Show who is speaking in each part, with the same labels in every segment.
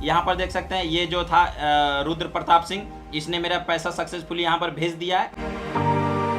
Speaker 1: यहाँ पर देख सकते हैं ये जो था रुद्र प्रताप सिंह, इसने मेरा पैसा सक्सेसफुली यहाँ पर भेज दिया है।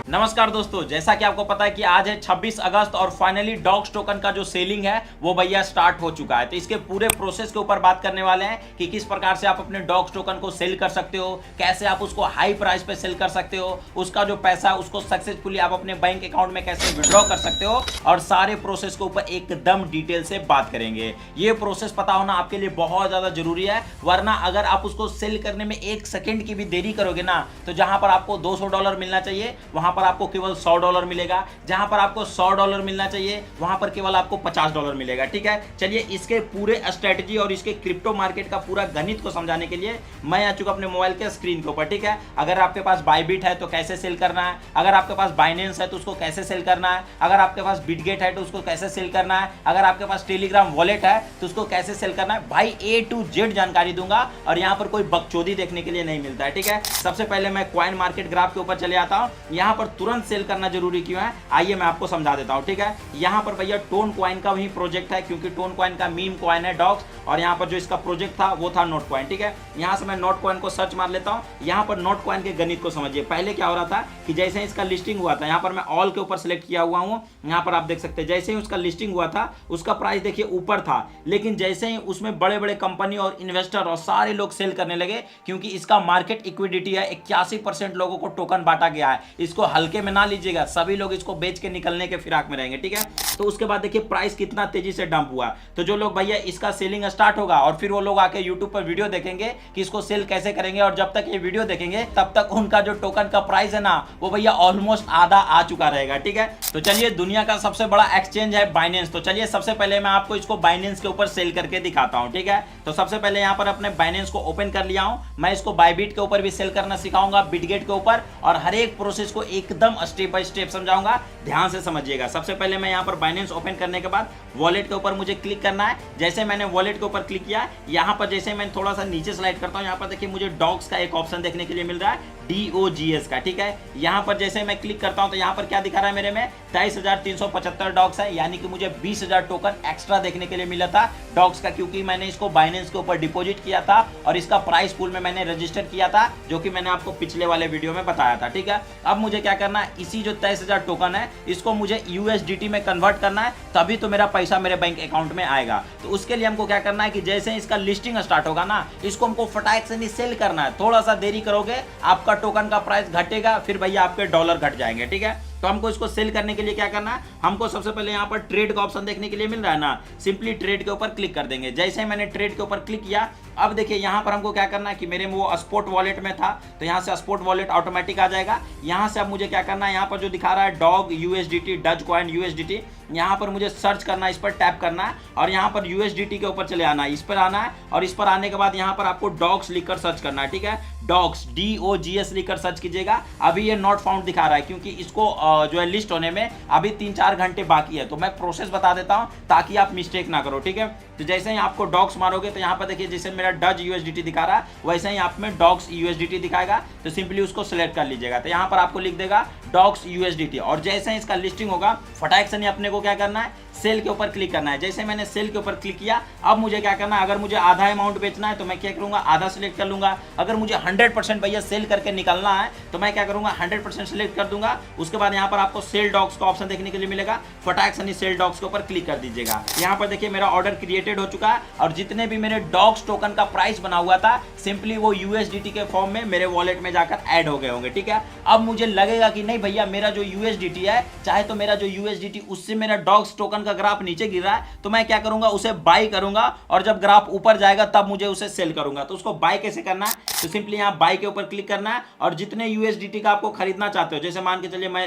Speaker 1: नमस्कार दोस्तों, जैसा कि आपको पता है कि आज है 26 अगस्त और फाइनली डॉक्स टोकन का जो सेलिंग है वो भैया स्टार्ट हो चुका है। तो इसके पूरे प्रोसेस के ऊपर बात करने वाले हैं कि किस प्रकार से आप अपने डॉक्स टोकन को सेल कर सकते हो, कैसे आप उसको हाई प्राइस पे सेल कर सकते हो, उसका जो पैसा है उसको सक्सेसफुली आप अपने बैंक अकाउंट में कैसे विड्रॉ कर सकते हो, और सारे प्रोसेस के ऊपर एकदम डिटेल से बात करेंगे। ये प्रोसेस पता होना आपके लिए बहुत ज्यादा जरूरी है, वरना अगर आप उसको सेल करने में 1 सेकेंड की भी देरी करोगे ना, तो जहां पर आपको $200 मिलना चाहिए वहां पर आपको केवल $100 मिलेगा, जहां पर आपको $100 मिलना चाहिए वहां पर केवल आपको $50 मिलेगा। ठीक है, चलिए इसके पूरे स्ट्रेटजी और इसके क्रिप्टो मार्केट का पूरा गणित को समझाने के लिए मैं आ चुका अपने मोबाइल के स्क्रीन के ऊपर। ठीक है, अगर आपके पास बायबिट है तो कैसे सेल करना है, अगर आपके पास बाइनेंस है तो उसको कैसे सेल करना है, अगर आपके पास बिटगेट है तो उसको कैसे सेल करना है, अगर आपके पास टेलीग्राम वॉलेट है तो उसको कैसे सेल करना है, भाई A to Z जानकारी दूंगा, और यहाँ पर कोई बकचोदी देखने के लिए नहीं मिलता है। ठीक है, सबसे पहले मैं कॉइन मार्केट ग्राफ के ऊपर चले आता हूँ। यहाँ पर तुरंत सेल करना जरूरी क्यों है, आइए मैं आपको समझा देता हूं। ठीक है, यहां पर भैया टोन कॉइन का भी प्रोजेक्ट है, क्योंकि टोन कॉइन का मीम कॉइन है डॉक्स, और यहां पर जो इसका प्रोजेक्ट था वो था नोट कॉइन। ठीक है, यहां से मैं नोट कॉइन को सर्च मार लेता हूं। यहां पर नोट कॉइन के गणित को समझिए। पहले क्या हो रहा था कि जैसे इसका लिस्टिंग हुआ था, यहां पर मैं ऑल के ऊपर सिलेक्ट किया हुआ हूं, यहां पर आप देख सकते हैं जैसे ही उसका लिस्टिंग हुआ था उसका प्राइस देखिए ऊपर था, लेकिन जैसे ही उसमें बड़े बड़े कंपनी और इन्वेस्टर और सारे लोग सेल करने लगे, क्योंकि इसका मार्केट इक्विडिटी है, 81% लोगों को टोकन बांटा गया है। इसको हल्के में ना लीजिएगा, सभी लोग इसको बेच के निकलने के फिराक में रहेंगे। ठीक है, तो उसके बाद देखिए प्राइस कितना तेजी से डंप हुआ। तो जो लोग भैया इसका सेलिंग स्टार्ट होगा और फिर वो लोग आके यूट्यूब पर वीडियो देखेंगे कि इसको सेल कैसे करेंगे, और जब तक ये वीडियो देखेंगे तब तक उनका जो टोकन का प्राइस है ना वो भैया ऑलमोस्ट आधा आ चुका रहेगा। ठीक है, तो चलिए दुनिया का सबसे बड़ा एक्सचेंज है बाइनेंस। तो चलिए सबसे पहले मैं आपको इसको बाइनेंस के ऊपर सेल करके दिखाता हूं। ठीक है, तो सबसे पहले यहाँ पर अपने बाइनेंस को ओपन कर लिया हूं। मैं इसको बायबिट के ऊपर भी सेल करना सिखाऊंगा, बिटगेट के ऊपर, और हर एक प्रोसेस को एकदम स्टेप बाय स्टेप समझाऊंगा, ध्यान से समझिएगा। सबसे पहले मैं यहाँ पर बाइनेंस ओपन करने के बाद वॉलेट के ऊपर मुझे क्लिक करना है। जैसे मैंने वॉलेट के ऊपर क्लिक किया, यहाँ पर जैसे मैं थोड़ा सा नीचे स्लाइड करता हूँ, यहाँ पर देखिए मुझे डॉक्स का एक ऑप्शन देखने के लिए मिल रहा है, DOGS का। ठीक है, यहाँ पर जैसे मैं क्लिक करता हूँ तो यहाँ पर क्या दिखा रहा है मेरे में 23,375 डॉक्स है, यानी कि मुझे 20,000 टोकन एक्स्ट्रा देखने के लिए मिला था डॉक्स का, क्योंकि मैंने इसको बाइनेंस के ऊपर डिपॉजिट किया था और इसका प्राइस पूल में मैंने रजिस्टर किया था, जो कि मैंने आपको पिछले वाले वीडियो में बताया था। ठीक है, अब मुझे क्या करना है, इसी जो 23,000 टोकन है इसको मुझे USDT में कन्वर्ट करना है, तभी तो मेरा पैसा मेरे बैंक अकाउंट में आएगा। तो उसके लिए हमको क्या करना है कि जैसे ही इसका लिस्टिंग स्टार्ट होगा ना, इसको हमको फटाक से नहीं सेल करना है। थोड़ा सा देरी करोगे आपका टोकन का प्राइस घटेगा, फिर भैया आपके डॉलर घट जाएंगे। ठीक है, तो हमको इसको सेल करने के लिए क्या करना है, हमको सबसे पहले यहाँ पर ट्रेड का ऑप्शन देखने के लिए मिल रहा है ना, सिंपली ट्रेड के ऊपर क्लिक कर देंगे। जैसे ही मैंने ट्रेड के ऊपर क्लिक किया, अब देखिए यहाँ पर हमको क्या करना है कि मेरे में वो स्पॉट वॉलेट में था, तो यहाँ से स्पॉट वॉलेट ऑटोमेटिक आ जाएगा। यहाँ से अब मुझे क्या करना है, यहाँ पर जो दिखा रहा है dog USDT, Dutch coin USDT, यहाँ पर मुझे सर्च करना है, इस पर टैप करना है, और यहाँ पर USDT के ऊपर चले आना है, इस पर आना है, और इस पर आने के बाद यहाँ पर आपको डॉग्स लिखकर सर्च करना है। ठीक है, डॉग्स DOGS लिखकर सर्च कीजिएगा। अभी ये नॉट फाउंड दिखा रहा है, क्योंकि इसको जो है लिस्ट होने में अभी 3-4 घंटे बाकी है। तो मैं प्रोसेस बता देता हूँ ताकि आप मिस्टेक ना करो। ठीक है, तो जैसे ही आपको डॉग्स मारोगे तो यहाँ पर देखिए जैसे मेरा डच USDT दिखा रहा है, वैसे ही आप में डॉग्स USDT दिखाएगा, तो सिंपली उसको सिलेक्ट कर लीजिएगा। तो यहाँ पर आपको लिख देगा डॉग्स USDT, और जैसे ही इसका लिस्टिंग होगा फटाक से नहीं अपने को क्या करना है, सेल के ऊपर क्लिक करना है। जैसे मैंने सेल के ऊपर क्लिक किया, अब मुझे क्या करना है, अगर मुझे आधा अमाउंट बेचना है तो मैं क्या करूंगा, आधा सिलेक्ट कर लूंगा। अगर मुझे 100% भैया सेल करके निकलना है तो मैं क्या करूंगा, 100% सिलेक्ट कर दूंगा। उसके बाद यहाँ पर आपको सेल डॉग्स का ऑप्शन देखने के लिए मिलेगा, फटाक से सेल डॉग्स के ऊपर क्लिक कर दीजिएगा। यहाँ पर देखिए मेरा ऑर्डर क्रिएटेड हो चुका है, और जितने भी मेरे डॉग्स टोकन का प्राइस बना हुआ था सिंपली वो USDT के फॉर्म में मेरे वॉलेट में जाकर ऐड हो गए होंगे। ठीक है, अब मुझे लगेगा कि नहीं भैया मेरा जो USDT है, चाहे तो मेरा जो USDT उससे मेरा डॉग्स टोकन का ग्राफ नीचे गिर रहा है, तो मैं क्या करूंगा, उसे बाय करूंगा, और जब ग्राफ ऊपर जाएगा तब मुझे उसे सेल करूंगा। तो उसको बाय कैसे करना है, तो सिंपली यहाँ बाय के ऊपर क्लिक करना है, और जितने USDT का आपको खरीदना चाहते हो, जैसे मान के चलिए मैं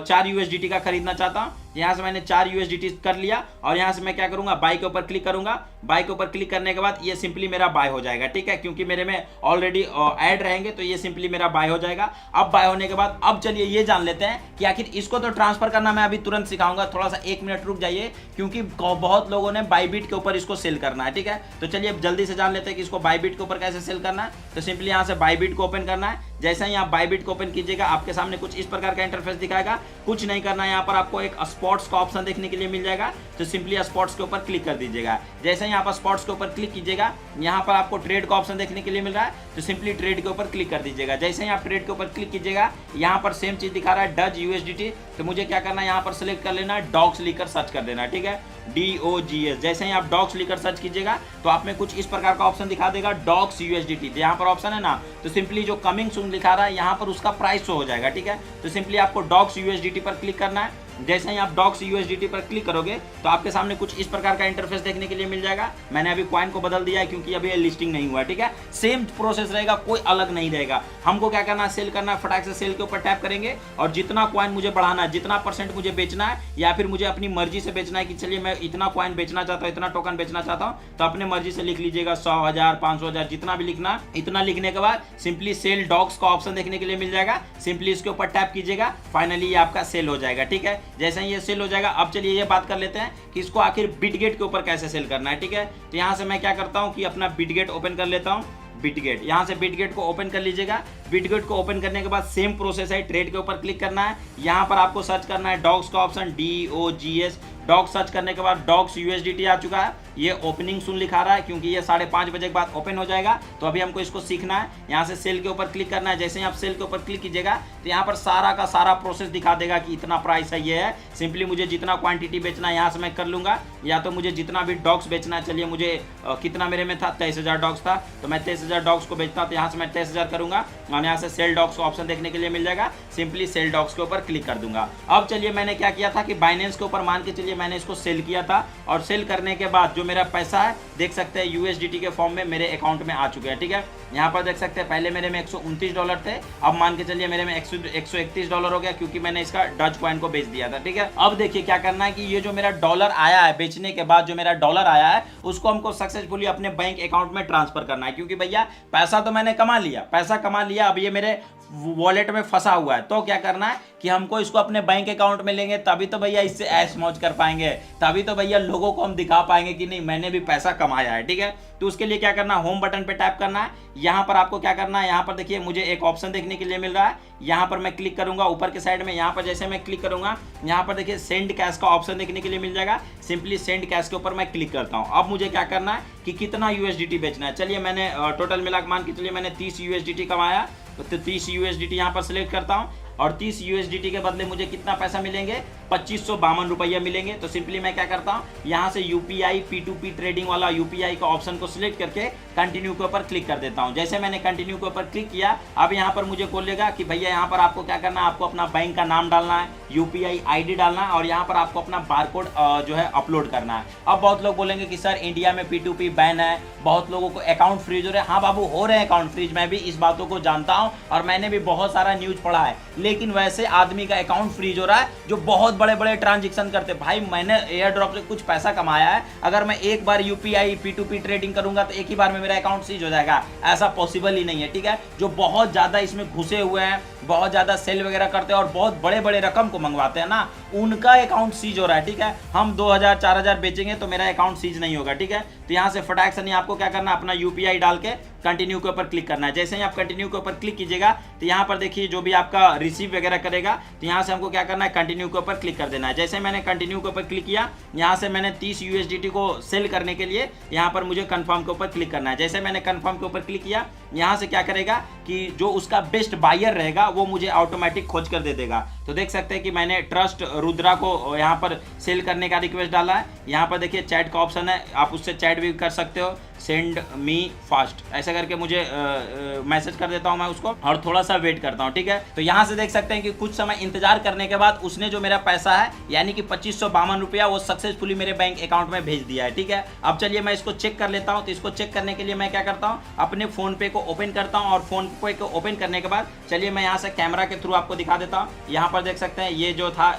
Speaker 1: 4 USDT का खरीदना चाहता हूँ, यहाँ से मैंने 4 USDT कर लिया, और यहाँ से मैं क्या करूंगा, बाय के ऊपर क्लिक करूंगा। बाय के ऊपर क्लिक करने के बाद ये सिंपली मेरा बाय हो जाएगा। ठीक है, क्योंकि मेरे में ऑलरेडी ऐड रहेंगे, तो ये सिंपली मेरा बाय हो जाएगा। अब बाय होने के बाद अब चलिए ये जान लेते हैं कि आखिर इसको तो ट्रांसफर करना मैं अभी तुरंत सिखाऊंगा, थोड़ा सा 1 मिनट रुक जाइए, क्योंकि बहुत लोगों ने बायबिट के ऊपर इसको सेल करना है। ठीक है, तो चलिए अब जल्दी से जान लेते हैं कि इसको बायबिट के ऊपर कैसे सेल करना है। तो सिंपली यहाँ से बायबिट को ओपन करना है। जैसे ही आप बायबिट को ओपन कीजिएगा आपके सामने कुछ इस प्रकार का इंटरफेस दिखाएगा। कुछ नहीं करना है, यहाँ पर आपको एक स्पॉट्स का ऑप्शन देखने के लिए मिल जाएगा, तो सिंपली स्पॉट्स के ऊपर क्लिक कर दीजिएगा। जैसे ही आप स्पॉट्स के ऊपर क्लिक कीजिएगा यहाँ पर आपको ट्रेड का ऑप्शन देखने के लिए मिल रहा है, तो सिंपली ट्रेड के ऊपर क्लिक कर दीजिएगा। जैसे ही आप ट्रेड के ऊपर क्लिक कीजिएगा यहाँ पर सेम चीज दिखा रहा है डज यूएसडीटी, तो मुझे क्या करना है यहाँ पर सिलेक्ट कर लेना है, डॉक्स लिखकर सर्च कर देना है, ठीक है, DOGS। जैसे ही आप डॉक्स लिखकर सर्च कीजिएगा तो आप में कुछ इस प्रकार का ऑप्शन दिखा देगा डॉक्स यूएसडीटी, यहाँ पर ऑप्शन है ना, तो सिंपली जो कमिंग सून लिखा रहा है यहाँ पर उसका प्राइस शो हो जाएगा, ठीक है। तो सिंपली आपको डॉक्स यूएसडीटी पर क्लिक करना है। जैसे ही आप डॉक्स यूएसडीटी पर क्लिक करोगे तो आपके सामने कुछ इस प्रकार का इंटरफेस देखने के लिए मिल जाएगा। मैंने अभी कॉइन को बदल दिया है क्योंकि अभी ये लिस्टिंग नहीं हुआ है, ठीक है। सेम प्रोसेस रहेगा, कोई अलग नहीं रहेगा। हमको क्या करना है, सेल करना है, फटाक से सेल के ऊपर टैप करेंगे और जितना कॉइन मुझे बढ़ाना है, जितना % मुझे बेचना है या फिर मुझे अपनी मर्जी से बेचना है कि चलिए मैं इतना कॉइन बेचना चाहता हूँ, इतना टोकन बेचना चाहता हूँ, तो अपने मर्जी से लिख लीजिएगा 100,000 500,000 जितना भी लिखना। इतना लिखने के बाद सिंपली सेल डॉक्स का ऑप्शन देखने के लिए मिल जाएगा, सिंपली इसके ऊपर टैप कीजिएगा, फाइनली ये आपका सेल हो जाएगा, ठीक है। जैसे ही ये सेल हो जाएगा, अब चलिए ये बात कर लेते हैं कि इसको आखिर बिटगेट के ऊपर कैसे सेल करना है, ठीक है। तो यहाँ से मैं क्या करता हूँ कि अपना बिटगेट ओपन कर लेता हूँ। बिटगेट, यहाँ से बिटगेट को ओपन कर लीजिएगा। बिटगेट को ओपन करने के बाद सेम प्रोसेस है, ट्रेड के ऊपर क्लिक करना है। यहाँ पर आपको सर्च करना है डॉक्स का ऑप्शन, DOGS। डॉक्स सर्च करने के बाद डॉक्स यूएसडीटी आ चुका है। ये ओपनिंग सुन लिखा रहा है क्योंकि ये 5:30 बजे के बाद ओपन हो जाएगा, तो अभी हमको इसको सीखना है। यहाँ से सेल के ऊपर क्लिक करना है। जैसे ही आप सेल के ऊपर क्लिक कीजिएगा तो यहाँ पर सारा का सारा प्रोसेस दिखा देगा कि इतना प्राइस है, ये है। सिंपली मुझे जितना क्वांटिटी बेचना है यहाँ से मैं कर लूँगा, या तो मुझे जितना भी डॉक्स बेचना है, चलिए मुझे कितना मेरे में था 23,000 डॉक्स था, तो मैं 23,000 डॉक्स को बेचता हूँ, तो यहाँ से मैं 23,000 करूँगा और यहाँ से सेल डॉक्स का ऑप्शन देखने के लिए मिल जाएगा। सिंपली सेल डॉक्स के ऊपर क्लिक कर दूंगा। अब चलिए मैंने क्या किया था कि बाइनेंस के ऊपर मान के चलिए मैंने इसको सेल किया था, और सेल करने के बाद जो मेरा पैसा है देख सकते हैं यूएसडीटी के फॉर्म में मेरे अकाउंट में आ चुके हैं, ठीक है। यहाँ पर देख सकते हैं पहले मेरे में $129 थे, अब मान के चलिए मेरे में $131 हो गया क्योंकि मैंने इसका डज कॉइन को बेच दिया था, ठीक है। अब देखिए क्या करना है कि ये जो मेरा डॉलर आया है बेचने के बाद, जो मेरा डॉलर आया है उसको हमको सक्सेसफुली अपने बैंक अकाउंट में ट्रांसफर करना है, क्योंकि भैया पैसा तो मैंने कमा लिया, पैसा कमा लिया, अब ये मेरे वॉलेट में फंसा हुआ है। तो क्या करना है कि हमको इसको अपने बैंक अकाउंट में लेंगे, तभी तो भैया इससे ऐश मौज कर पाएंगे, तभी तो भैया लोगों को हम दिखा पाएंगे कि नहीं मैंने भी पैसा कमाया है, ठीक है। तो उसके लिए क्या करना है, होम बटन पे टैप करना है। यहाँ पर आपको क्या करना है, यहाँ पर देखिए मुझे एक ऑप्शन देखने के लिए मिल रहा है, यहाँ पर मैं क्लिक करूंगा ऊपर के साइड में। यहाँ पर जैसे मैं क्लिक करूंगा यहाँ पर देखिए सेंड कैश का ऑप्शन देखने के लिए मिल जाएगा। सिंपली सेंड कैश के ऊपर मैं क्लिक करता हूँ। अब मुझे क्या करना है कि कितना यूएसडीटी बेचना है। चलिए मैंने टोटल मिला मान के चलिए मैंने 30 यूएसडीटी कमाया, तो 30 यूएसडीटी यहाँ पर सिलेक्ट करता हूँ, और 30 यूएसडीटी के बदले मुझे कितना पैसा मिलेंगे, 2552 रुपया मिलेंगे। तो सिंपली मैं क्या करता हूँ, यहाँ से यूपीआई P2P ट्रेडिंग वाला यूपीआई का ऑप्शन को सिलेक्ट करके कंटिन्यू के ऊपर क्लिक कर देता हूँ। जैसे मैंने कंटिन्यू के ऊपर क्लिक किया, अब यहाँ पर मुझे बोलेगा कि भैया यहाँ पर आपको क्या करना है, आपको अपना बैंक का नाम डालना है, यूपीआई आईडी डालना है, और यहाँ पर आपको अपना बारकोड जो है अपलोड करना है। अब बहुत लोग बोलेंगे कि सर इंडिया में P2P बैन है, बहुत लोगों को अकाउंट फ्रीज हो रहे हैं। हाँ बाबू, हो रहे हैं अकाउंट फ्रीज, मैं भी इस बातों को जानता हूँ और मैंने भी बहुत सारा न्यूज पढ़ा है। लेकिन वैसे आदमी का अकाउंट फ्रीज हो रहा है जो बहुत बड़े बड़े ट्रांजेक्शन करते। भाई मैंने एयर ड्रॉप से कुछ पैसा कमाया है, अगर मैं एक बार यूपीआई P2P ट्रेडिंग करूंगा तो एक ही बार में मेरा अकाउंट सीज हो जाएगा, ऐसा पॉसिबल ही नहीं है, ठीक है। जो बहुत ज्यादा इसमें घुसे हुए हैं, बहुत ज्यादा सेल वगैरह करते हैं और बहुत बड़े बड़े रकम को मंगवाते हैं ना, उनका अकाउंट सीज हो रहा है, ठीक है। हम 2000 4000 बेचेंगे तो मेरा अकाउंट सीज नहीं होगा, ठीक है। तो यहाँ से फटाक से नहीं, आपको क्या करना है, अपना यूपीआई डाल के कंटिन्यू के ऊपर क्लिक करना है। जैसे ही आप कंटिन्यू के ऊपर क्लिक कीजिएगा तो यहाँ पर देखिए जो भी आपका रिसीव वगैरह करेगा, तो यहाँ से हमको क्या करना है, कंटिन्यू के ऊपर क्लिक कर देना है। जैसे मैंने कंटिन्यू के ऊपर क्लिक किया, यहाँ से मैंने 30 यूएसडीटी को सेल करने के लिए यहाँ पर मुझे कंफर्म के ऊपर क्लिक करना है। जैसे मैंने कंफर्म के ऊपर क्लिक किया, यहाँ से क्या करेगा कि जो उसका बेस्ट बायर रहेगा वो मुझे ऑटोमेटिक खोज कर दे देगा। तो देख सकते हैं कि मैंने ट्रस्ट रुद्रा को यहाँ पर सेल करने का रिक्वेस्ट डाला है। यहाँ पर देखिए चैट का ऑप्शन है, आप उससे चैट भी कर सकते हो, सेंड मी फास्ट ऐसा करके मुझे मैसेज कर देता हूँ मैं उसको, और थोड़ा सा वेट करता हूँ, ठीक है। तो यहाँ से देख सकते हैं कि कुछ समय इंतजार करने के बाद उसने जो मेरा पैसा है यानी कि 2552 रुपया वो सक्सेसफुली मेरे बैंक अकाउंट में भेज दिया है, ठीक है। अब चलिए मैं इसको चेक कर लेता हूँ। तो इसको चेक करने के लिए मैं क्या करता हूँ, अपने फोन पे को ओपन करता हूँ, और फोन पे को ओपन करने के बाद चलिए मैं यहाँ से कैमरा के थ्रू आपको दिखा देता हूँ। यहाँ पर देख सकते हैं ये जो था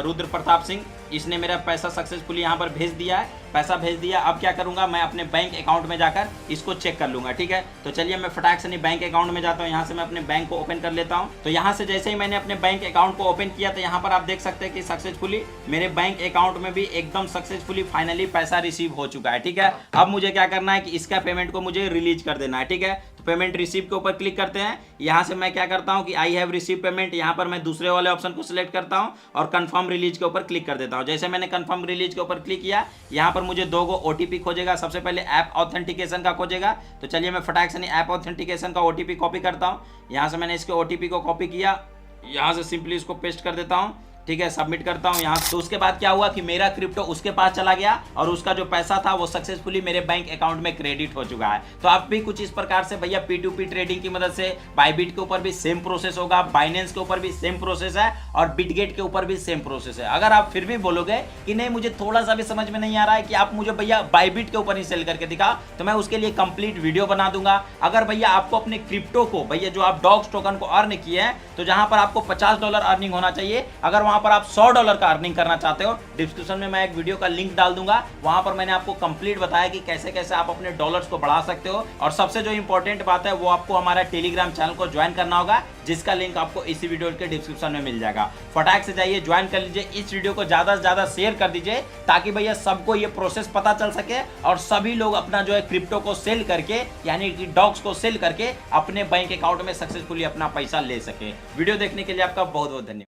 Speaker 1: रुद्र प्रताप सिंह, इसने मेरा पैसा सक्सेसफुली यहाँ पर भेज दिया है, पैसा भेज दिया। अब क्या करूंगा, मैं अपने बैंक अकाउंट में जाकर इसको चेक कर लूंगा। ठीक है, तो चलिए मैं फटाक से नहीं बैंक अकाउंट में जाता हूँ। यहाँ से मैं अपने बैंक को ओपन कर लेता हूँ। तो यहाँ से जैसे ही मैंने अपने बैंक अकाउंट को ओपन किया तो यहाँ पर आप देख सकते हैं कि सक्सेसफुली मेरे बैंक अकाउंट में भी एकदम सक्सेसफुली फाइनली पैसा रिसीव हो चुका है। ठीक है, अब मुझे क्या करना है कि इसका पेमेंट को मुझे रिलीज कर देना है। ठीक है, तो पेमेंट रिसीव के ऊपर क्लिक करते हैं। यहाँ से मैं क्या करता हूँ कि आई हैव रिसीव पेमेंट, यहाँ पर मैं दूसरे वाले ऑप्शन को सिलेक्ट करता हूँ और कंफर्म रिलीज के ऊपर क्लिक कर देता हूँ। जैसे मैंने कंफर्म रिलीज के ऊपर क्लिक किया, यहाँ पर मुझे 2 ओटीपी खोजेगा। सबसे पहले ऐप ऑथेंटिकेशन का खोजेगा, तो चलिए मैं फटाक से ऐप ऑथेंटिकेशन का ओटीपी कॉपी करता हूँ। यहाँ से मैंने इसके ओटीपी को कॉपी किया, यहाँ से सिंपली इसको पेस्ट कर देता हूँ। ठीक है, सबमिट करता हूं यहाँ। तो उसके बाद क्या हुआ कि मेरा क्रिप्टो उसके पास चला गया और उसका जो पैसा था वो सक्सेसफुली मेरे बैंक अकाउंट में क्रेडिट हो चुका है। तो आप भी कुछ इस प्रकार से भैया P2P ट्रेडिंग की मदद से बाइबिट के ऊपर भी सेम प्रोसेस होगा, बाइनेंस के ऊपर भी सेम प्रोसेस है और बिटगेट के ऊपर भी सेम प्रोसेस है। अगर आप फिर भी बोलोगे कि नहीं मुझे थोड़ा सा भी समझ में नहीं आ रहा है कि आप मुझे भैया बाइबिट के ऊपर ही सेल करके दिखा, तो मैं उसके लिए कंप्लीट वीडियो बना दूंगा। अगर भैया आपको अपने क्रिप्टो को भैया जो आप डॉग्स टोकन को अर्न किए हैं, तो जहां पर आपको $50 अर्निंग होना चाहिए, अगर वहां पर आप $100 का अर्निंग करना चाहते हो, डिस्क्रिप्शन में मैं एक वीडियो का लिंक डाल दूंगा। वहां पर मैंने आपको कंप्लीट बताया कि कैसे कैसे आप अपने डॉलर्स को बढ़ा सकते हो। और सबसे जो इंपॉर्टेंट बात है वो आपको हमारा टेलीग्राम चैनल को ज्वाइन करना होगा, जिसका लिंक आपको इसी वीडियो के डिस्क्रिप्शन में मिल जाएगा। फटाक से जाइए ज्वाइन कर लीजिए, इस वीडियो को ज्यादा से ज्यादा शेयर कर दीजिए ताकि भैया सबको ये प्रोसेस पता चल सके और सभी लोग अपना जो है क्रिप्टो को सेल करके यानी कि डॉग्स को सेल करके अपने बैंक अकाउंट में सक्सेसफुली अपना पैसा ले सके। वीडियो देखने के लिए आपका बहुत बहुत धन्यवाद।